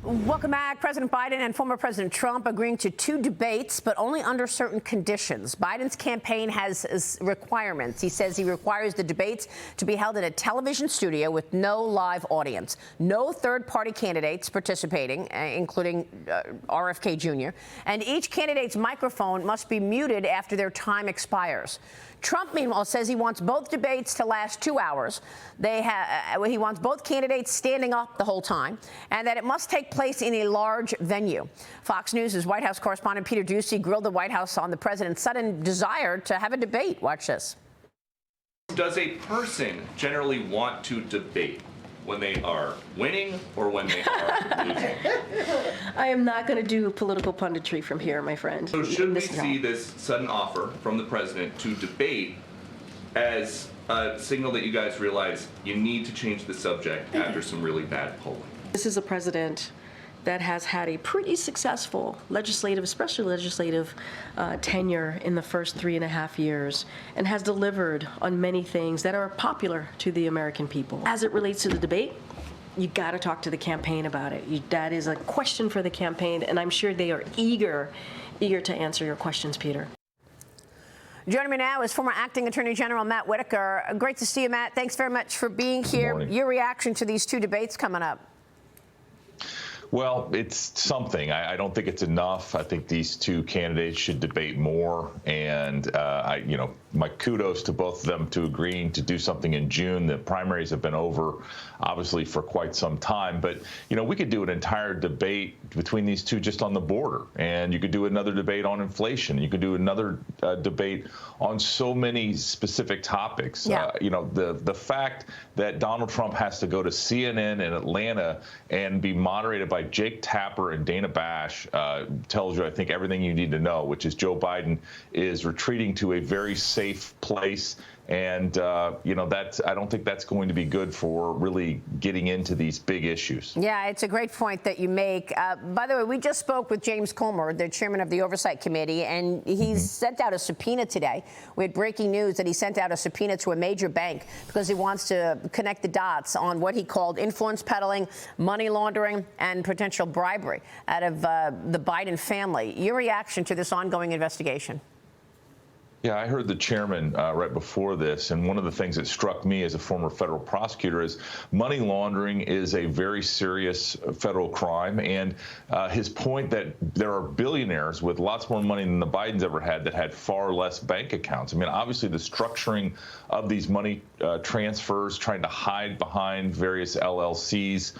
Welcome back. President Biden and former President Trump agreeing to 2 debates, but only under certain conditions. Biden's campaign has requirements. He says he requires the debates to be held in a television studio with no live audience, no third-party candidates participating, including RFK Jr., and each candidate's microphone must be muted after their time expires. Trump, meanwhile, says he wants both debates to last 2 hours. He wants both candidates standing up the whole time, and that it must take place in a large venue. Fox News' White House correspondent Peter Doocy grilled the White House on the president's sudden desire to have a debate. Watch this. Does a person generally want to debate when they are winning or when they are losing? I am not going to do political punditry from here, my friend. So should we see this sudden offer from the president to debate as a signal that you guys realize you need to change the subject after some really bad polling? This is a president that has had a pretty successful legislative, especially legislative tenure in the first 3.5 years, and has delivered on many things that are popular to the American people. As it relates to the debate, you got to talk to the campaign about it. That is a question for the campaign, and I'm sure they are eager to answer your questions, Peter. Joining me now is former Acting Attorney General Matt Whitaker. Great to see you, Matt. Thanks very much for being here. Good morning. Your reaction to these 2 debates coming up? Well, it's something. I don't think it's enough. I think these 2 candidates should debate more. And, my kudos to both of them to agreeing to do something in June. The primaries have been over, obviously, for quite some time. But, we could do an entire debate between these 2 just on the border. And you could do another debate on inflation. You could do another debate on so many specific topics. Yeah. The fact that Donald Trump has to go to CNN in Atlanta and be moderated by Jake Tapper and Dana Bash tells you, I think, everything you need to know, which is Joe Biden is retreating to a very safe place. And, I don't think that's going to be good for really getting into these big issues. Yeah, it's a great point that you make. By the way, we just spoke with James Comer, the chairman of the Oversight Committee, and he's sent out a subpoena today. We had breaking news that he sent out a subpoena to a major bank because he wants to connect the dots on what he called influence peddling, money laundering, and potential bribery out of the Biden family. Your reaction to this ongoing investigation? Yeah, I heard the chairman right before this, and one of the things that struck me as a former federal prosecutor is money laundering is a very serious federal crime, and his point that there are billionaires with lots more money than the Bidens ever had that had far less bank accounts. I mean, obviously the structuring of these money transfers, trying to hide behind various LLCs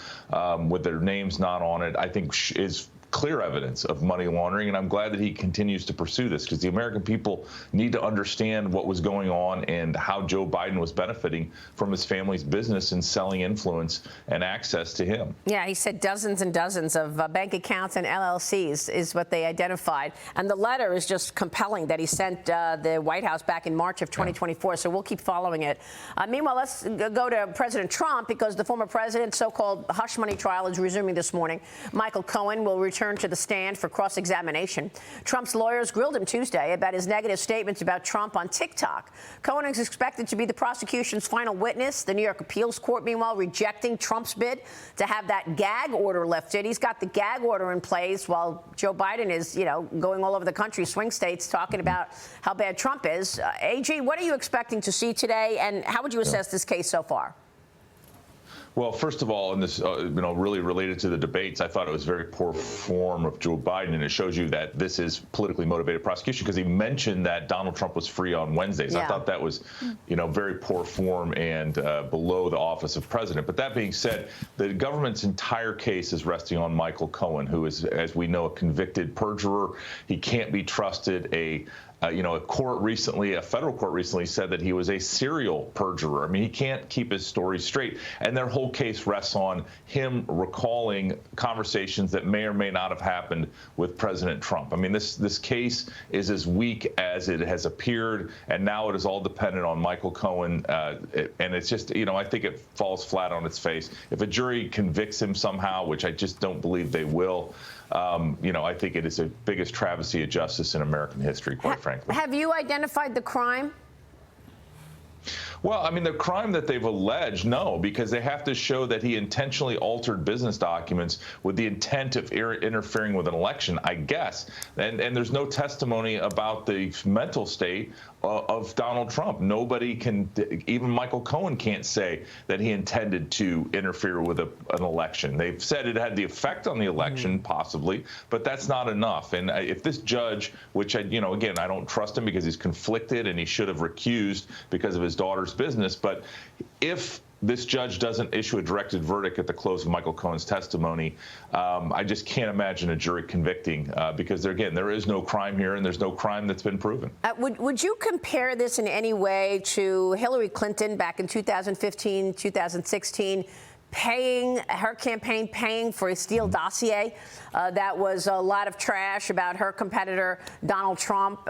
with their names not on it, I think is clear evidence of money laundering, and I'm glad that he continues to pursue this because the American people need to understand what was going on and how Joe Biden was benefiting from his family's business and selling influence and access to him. Yeah, he said dozens and dozens of bank accounts and LLCs is what they identified. And the letter is just compelling that he sent the White House back in March of 2024, so we'll keep following it. Meanwhile, let's go to President Trump because the former president's so-called hush money trial is resuming this morning. Michael Cohen will return to the stand for cross-examination. Trump's lawyers grilled him Tuesday about his negative statements about Trump on TikTok. Cohen is expected to be the prosecution's final witness. The New York Appeals Court, meanwhile, rejecting Trump's bid to have that gag order lifted. He's got the gag order in place while Joe Biden is, going all over the country, swing states, talking about how bad Trump is. AG, what are you expecting to see today, and how would you assess this case so far? Well, first of all, and this, really related to the debates, I thought it was very poor form of Joe Biden, and it shows you that this is politically motivated prosecution because he mentioned that Donald Trump was free on Wednesdays. Yeah. I thought that was, very poor form and below the office of president. But that being said, the government's entire case is resting on Michael Cohen, who is, as we know, a convicted perjurer. He can't be trusted. A federal court recently said that he was a serial perjurer. I mean, he can't keep his story straight. And their whole case rests on him recalling conversations that may or may not have happened with President Trump. I mean, this case is as weak as it has appeared, and now it is all dependent on Michael Cohen. And it's just, I think it falls flat on its face. If a jury convicts him somehow, which I just don't believe they will, I think it is the biggest travesty of justice in American history, quite frankly. Have you identified the crime? Well, I mean, the crime that they've alleged, no, because they have to show that he intentionally altered business documents with the intent of interfering with an election, I guess. And there's no testimony about the mental state of Donald Trump. Nobody can, even Michael Cohen can't say that he intended to interfere with an election. They've said it had the effect on the election, possibly, but that's not enough. And if this judge, which again, I don't trust him because he's conflicted and he should have recused because of his daughter's business, but if this judge doesn't issue a directed verdict at the close of Michael Cohen's testimony, I just can't imagine a jury convicting because, there is no crime here and there's no crime that's been proven. Would you compare this in any way to Hillary Clinton back in 2015, 2016? Her campaign paying for a Steele dossier that was a lot of trash about her competitor, Donald Trump.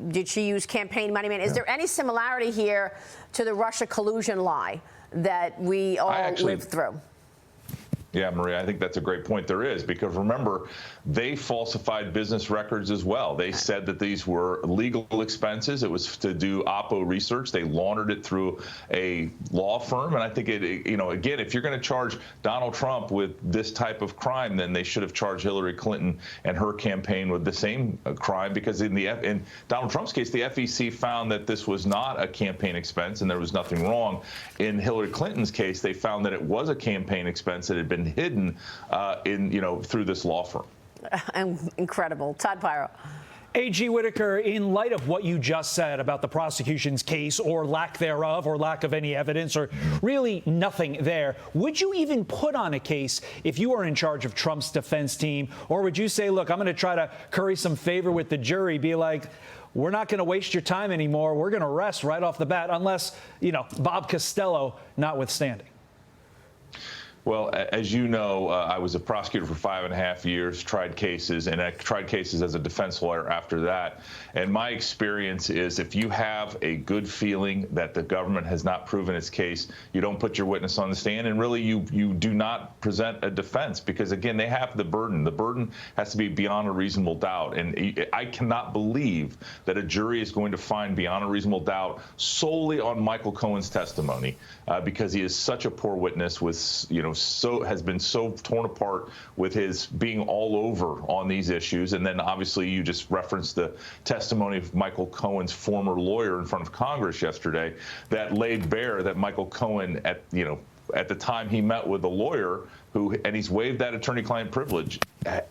Did she use campaign money? Is there any similarity here to the Russia collusion lie that we all lived through? Yeah, Maria, I think that's a great point. There is, because remember, they falsified business records as well. They said that these were legal expenses. It was to do Oppo research. They laundered it through a law firm. And I think again, if you're going to charge Donald Trump with this type of crime, then they should have charged Hillary Clinton and her campaign with the same crime, because in Donald Trump's case, the FEC found that this was not a campaign expense and there was nothing wrong. In Hillary Clinton's case, they found that it was a campaign expense that had been hidden through this law firm. Incredible. Todd Pyro. AG Whitaker, in light of what you just said about the prosecution's case, or lack thereof, or lack of any evidence, or really nothing there, would you even put on a case if you were in charge of Trump's defense team? Or would you say, look, I'm going to try to curry some favor with the jury, be like, we're not going to waste your time anymore, we're going to arrest right off the bat, unless, Bob Costello notwithstanding? Well, as you know, I was a prosecutor for 5.5 years, tried cases, and I tried cases as a defense lawyer after that. And my experience is if you have a good feeling that the government has not proven its case, you don't put your witness on the stand, and really you do not present a defense, because, again, they have the burden. The burden has to be beyond a reasonable doubt. And I cannot believe that a jury is going to find beyond a reasonable doubt solely on Michael Cohen's testimony, because he is such a poor witness with, has been so torn apart with his being all over on these issues. And then obviously you just referenced the testimony of Michael Cohen's former lawyer in front of Congress yesterday that laid bare that Michael Cohen at the time he met with the lawyer and he's waived that attorney-client privilege,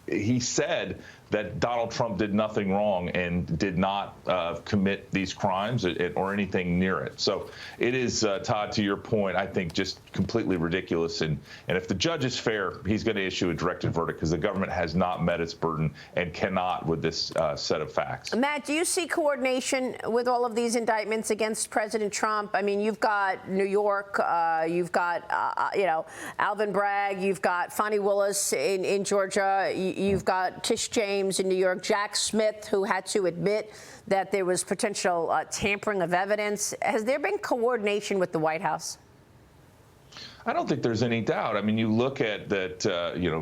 he said that Donald Trump did nothing wrong and did not commit these crimes or anything near it. So it is, Todd, to your point, I think just completely ridiculous. And if the judge is fair, he's going to issue a directed verdict, because the government has not met its burden and cannot with this set of facts. Matt, do you see coordination with all of these indictments against President Trump? I mean, you've got New York, you've got, Alvin Bragg, you've got Fonnie Willis in Georgia, you've got Tish James in New York, Jack Smith, who had to admit that there was potential tampering of evidence. Has there been coordination with the White House? I don't think there's any doubt. I mean, you look at that,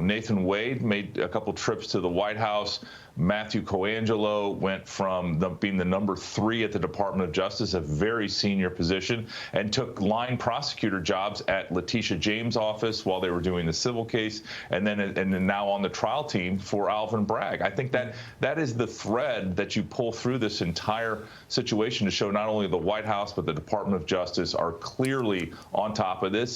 Nathan Wade made a couple trips to the White House. Matthew Coangelo went from being the number 3 at the Department of Justice, a very senior position, and took line prosecutor jobs at Letitia James' office while they were doing the civil case, and then now on the trial team for Alvin Bragg. I think that is the thread that you pull through this entire situation to show not only the White House but the Department of Justice are clearly on top of this.